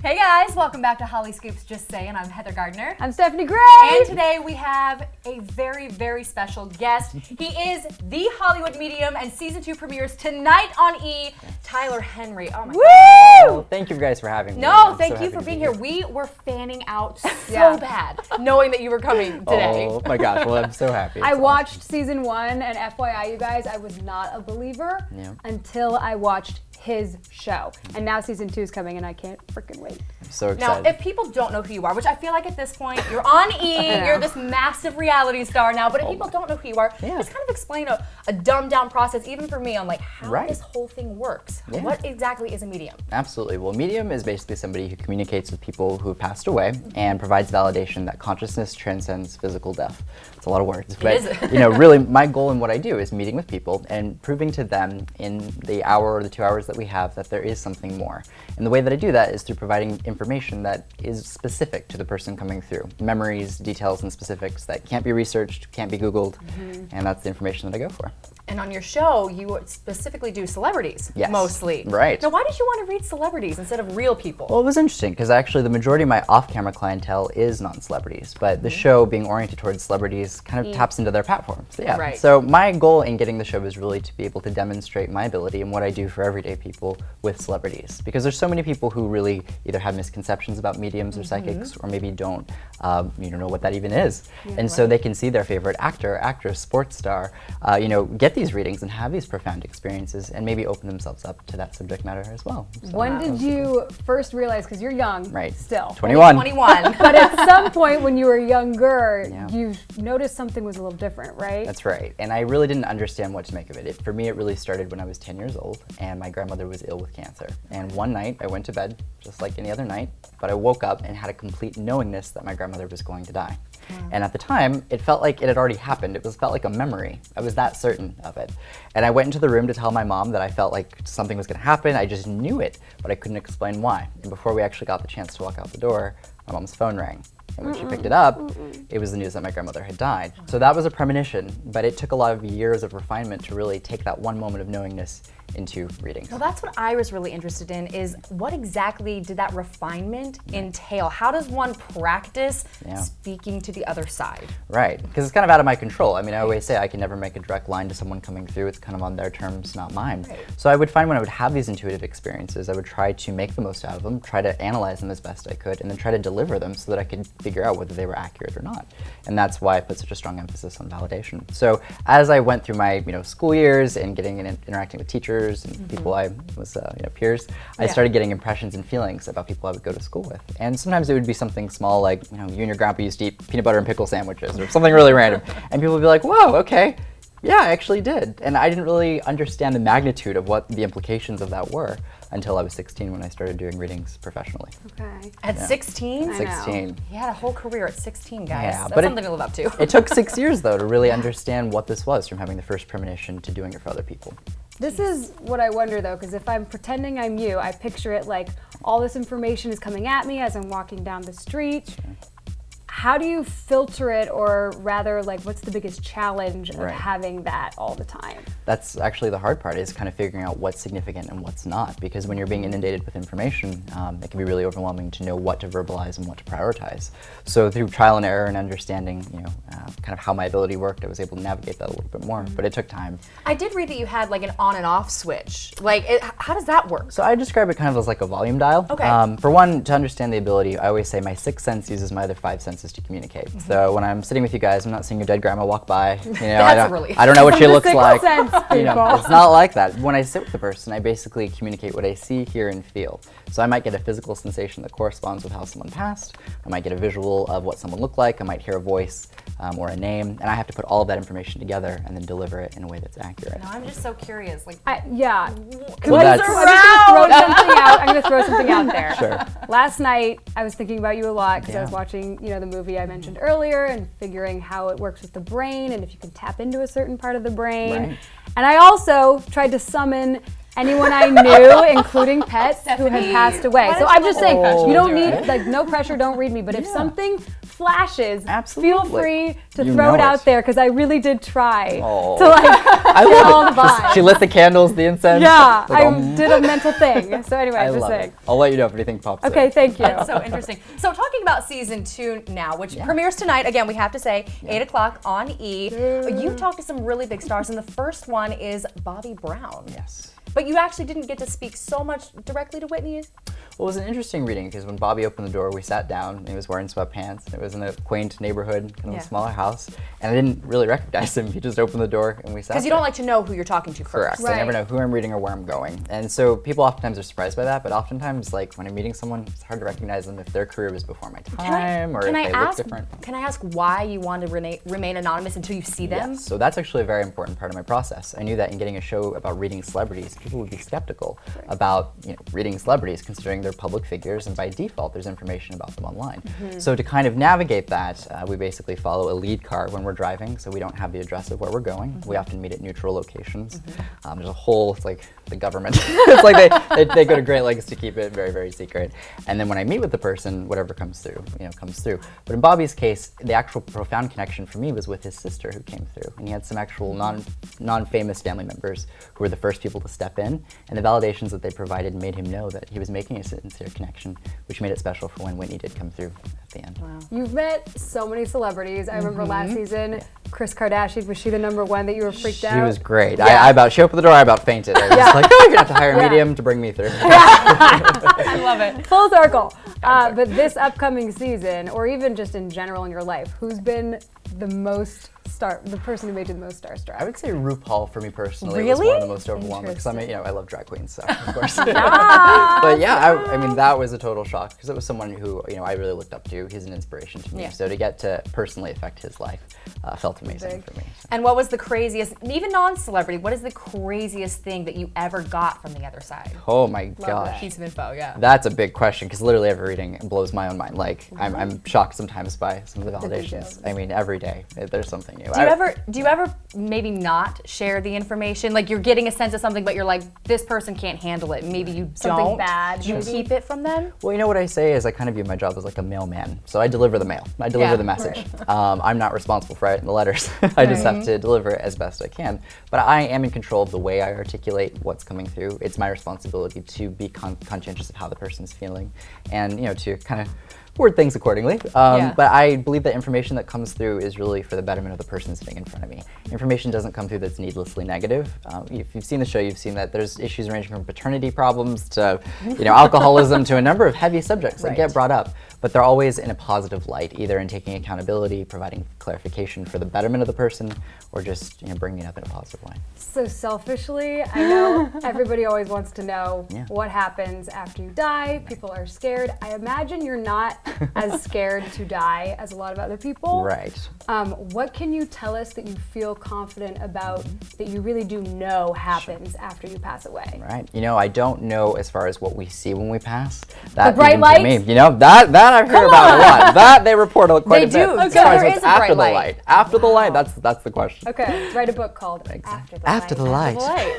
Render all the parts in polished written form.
Hey guys, welcome back to Hollyscoop's Just Saying. I'm Heather Gardner. I'm Stephanie Gray. And today we have a very, very special guest. He is the Hollywood medium and season 2 premieres tonight on E! Tyler Henry. Oh my God. Well, thank you guys for having me. No, thank you for being here. We were fanning out so bad knowing that you were coming today. Oh my gosh, well I'm so happy. I watched season 1 and FYI you guys, I was not a believer until I watched his show. And now season 2 is coming and I can't freaking wait. I'm so excited. Now, if people don't know who you are, which I feel like at this point, you're on E! You're this massive reality star now, but if people don't know who you are, just kind of explain a dumbed down process, even for me, on like how this whole thing works. Yeah. What exactly is a medium? Absolutely. Well, medium is basically somebody who communicates with people who have passed away and provides validation that consciousness transcends physical death. It's a lot of words, but really my goal in what I do is meeting with people and proving to them in the hour or the 2 hours that we have that there is something more. And the way that I do that is through providing information that is specific to the person coming through. Memories, details, and specifics that can't be researched, can't be Googled, and that's the information that I go for. And on your show, you specifically do celebrities, mostly. Right. Now, why did you want to read celebrities instead of real people? Well, it was interesting because actually the majority of my off-camera clientele is non-celebrities, but the show being oriented towards celebrities kind of taps into their platforms. So my goal in getting the show is really to be able to demonstrate my ability and what I do for everyday people with celebrities, because there's so many people who really either have misconceptions about mediums or psychics, or maybe don't know what that even is. And so they can see their favorite actor, actress, sports star, get these readings and have these profound experiences and maybe open themselves up to that subject matter as well. So when did you first realize, because you're young still. 21. 21. But at some point when you were younger, you noticed something was a little different, right? That's right. And I really didn't understand what to make of it. For me, it really started when I was 10 years old and my grandmother was ill with cancer. And one night I went to bed just like any other night, but I woke up and had a complete knowingness that my grandmother was going to die. And at the time, it felt like it had already happened. It felt like a memory. I was that certain of it. And I went into the room to tell my mom that I felt like something was going to happen. I just knew it, but I couldn't explain why. And before we actually got the chance to walk out the door, my mom's phone rang. And when she picked it up, it was the news that my grandmother had died. So that was a premonition, but it took a lot of years of refinement to really take that one moment of knowingness into reading. Well, that's what I was really interested in, is what exactly did that refinement entail? How does one practice speaking to the other side? Right, because it's kind of out of my control. I mean, I always say I can never make a direct line to someone coming through. It's kind of on their terms, not mine. Right. So I would find when I would have these intuitive experiences, I would try to make the most out of them, try to analyze them as best I could, and then try to deliver them so that I could figure out whether they were accurate or not. And that's why I put such a strong emphasis on validation. So as I went through my school years and getting and interacting with teachers and people I was peers, I started getting impressions and feelings about people I would go to school with. And sometimes it would be something small like, you and your grandpa used to eat peanut butter and pickle sandwiches or something really random. And people would be like, whoa, okay. Yeah, I actually did. And I didn't really understand the magnitude of what the implications of that were until I was 16 when I started doing readings professionally. Okay. At 16? 16. He had a whole career at 16, guys. Yeah, that's but something to live up to. It took 6 years, though, to really understand what this was, from having the first premonition to doing it for other people. This is what I wonder though, because if I'm pretending I'm you, I picture it like all this information is coming at me as I'm walking down the street. How do you filter it, or rather, like, what's the biggest challenge of having that all the time? That's actually the hard part, is kind of figuring out what's significant and what's not, because when you're being inundated with information, it can be really overwhelming to know what to verbalize and what to prioritize. So through trial and error and understanding, kind of how my ability worked, I was able to navigate that a little bit more, but it took time. I did read that you had like an on and off switch. Like, how does that work? So I describe it kind of as like a volume dial. Okay. For one, to understand the ability, I always say my sixth sense uses my other five senses to communicate. So when I'm sitting with you guys, I'm not seeing your dead grandma walk by. I don't know what she looks like. It's not like that. When I sit with the person, I basically communicate what I see, hear, and feel. So I might get a physical sensation that corresponds with how someone passed. I might get a visual of what someone looked like. I might hear a voice or a name, and I have to put all of that information together and then deliver it in a way that's accurate. No, I'm just so curious. Like, I'm going to throw something out there. Sure. Last night, I was thinking about you a lot because I was watching, the movie I mentioned earlier and figuring how it works with the brain and if you can tap into a certain part of the brain. Right. And I also tried to summon anyone I knew, including pets who had passed away. So I'm just saying, you don't need, like, no pressure, don't read me. But if something flashes, feel free to throw it out there, because I really did try to, like, get all the vibes. She lit the candles, the incense. Yeah, I did a mental thing. So anyway, I'm just saying. I'll let you know if anything pops up. Okay, thank you. That's so interesting. So talking about season 2 now, which premieres tonight, again, we have to say, 8 o'clock on E! You talked to some really big stars, and the first one is Bobby Brown. Yes. But you actually didn't get to speak so much directly to Whitney. Well, it was an interesting reading because when Bobby opened the door, we sat down and he was wearing sweatpants. And it was in a quaint neighborhood, kind of a smaller house. And I didn't really recognize him. He just opened the door and we sat there. Because you don't like to know who you're talking to first. Correct. I never know who I'm reading or where I'm going. And so people oftentimes are surprised by that, but oftentimes, like, when I'm meeting someone, it's hard to recognize them if their career was before my time or if they look different. Can I ask why you want to remain anonymous until you see them? Yes, so that's actually a very important part of my process. I knew that in getting a show about reading celebrities, people would be skeptical about reading celebrities, considering they're public figures, and by default, there's information about them online. So to kind of navigate that, we basically follow a lead car when we're driving, so we don't have the address of where we're going. We often meet at neutral locations. There's a whole, it's like the government. It's like they go to great lengths to keep it very, very secret. And then when I meet with the person, whatever comes through, comes through. But in Bobby's case, the actual profound connection for me was with his sister who came through. And he had some actual non-famous family members who were the first people to step in. And the validations that they provided made him know that he was making a sincere connection, which made it special for when Whitney did come through at the end. Wow. You've met so many celebrities. I remember last season, Kris Kardashian, was she the #1 that you were freaked out? She was great. She opened the door, I about fainted. I was just like, oh, you're gonna have to hire a medium to bring me through. I love it. Full circle. But this upcoming season, or even just in general in your life, who's been the person who made you the most starstruck? I would say RuPaul for me personally was Really? one of the most overwhelming because I love drag queens, so of course. But yeah, I mean that was a total shock because it was someone who I really looked up to. He's an inspiration to me. Yeah. So to get to personally affect his life felt amazing for me. So. And what was the craziest, even non-celebrity, what is the craziest thing that you ever got from the other side? Oh my gosh. Piece of info, yeah. That's a big question because literally every reading blows my own mind. Like I'm shocked sometimes by some of the validations. I mean every day there's something new. Do you ever maybe not share the information? Like you're getting a sense of something, but you're like, this person can't handle it. Maybe you don't. Something bad. Do you keep it from them? Well, you know what I say is I kind of view my job as like a mailman. So I deliver the mail. I deliver the message. Right. I'm not responsible for writing the letters. I just have to deliver it as best I can. But I am in control of the way I articulate what's coming through. It's my responsibility to be conscientious of how the person's feeling and, to kind of word things accordingly. But I believe that information that comes through is really for the betterment of the person sitting in front of me. Information doesn't come through that's needlessly negative. If you've seen the show, you've seen that there's issues ranging from paternity problems to alcoholism to a number of heavy subjects that get brought up. But they're always in a positive light, either in taking accountability, providing clarification for the betterment of the person, or just bringing it up in a positive way. So selfishly, I know everybody always wants to know what happens after you die. People are scared. I imagine you're not as scared to die as a lot of other people. Right. What can you tell us that you feel confident about that you really do know happens after you pass away? Right. I don't know as far as what we see when we pass. The bright lights? That I've heard about a lot. That they report quite a bit. They do. As far as what's after the light. After the light, that's the question. Okay, write a book called After the Light.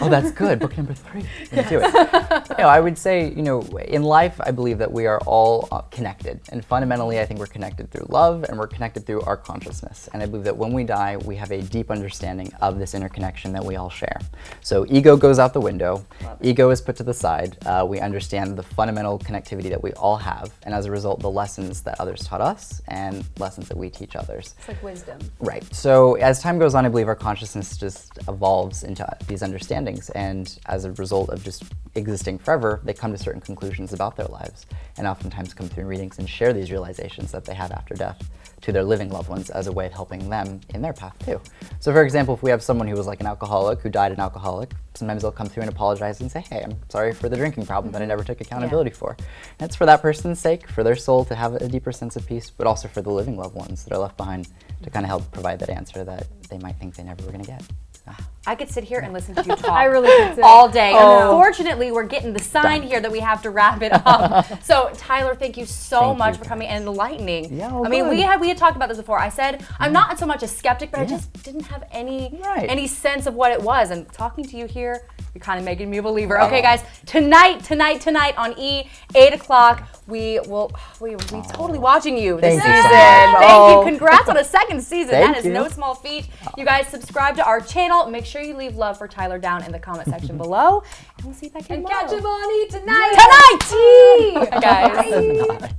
Oh, that's good. Book number 3. Let's do it. I would say, in life, I believe that we are all connected. And fundamentally, I think we're connected through love and we're connected through our consciousness. And I believe that when we die, we have a deep understanding of this interconnection that we all share. So ego goes out the window. Ego is put to the side. We understand the fundamental connectivity that we all have. And as a result, the lessons that others taught us and lessons that we teach others. It's like wisdom. Right. So as time goes on, I believe our consciousness just evolves into these understandings. And as a result of just existing forever, they come to certain conclusions about their lives and oftentimes come through readings and share these realizations that they have after death to their living loved ones as a way of helping them in their path too. So for example, if we have someone who was like an alcoholic, who died an alcoholic, sometimes they'll come through and apologize and say, hey, I'm sorry for the drinking problem that I never took accountability for. And it's for that person's sake, for their soul to have a deeper sense of peace, but also for the living loved ones that are left behind to kind of help provide that answer that they might think they never were going to get. I could sit here and listen to you talk I really could too. all day. Unfortunately, we're getting the sign here that we have to wrap it up. So, Tyler, thank you so much for coming and enlightening. Yeah, I mean, we had talked about this before. I said I'm not so much a skeptic, but I just didn't have any sense of what it was. And talking to you here, You're kind of making me a believer. Okay, guys, tonight on E, 8 o'clock, we'll be totally watching you this season. Thank you. Congrats on a second season. That is no small feat. You guys subscribe to our channel. Make sure you leave love for Tyler down in the comment section below. And we'll see you back here tomorrow. Catch him on E tonight. Tonight! Guys.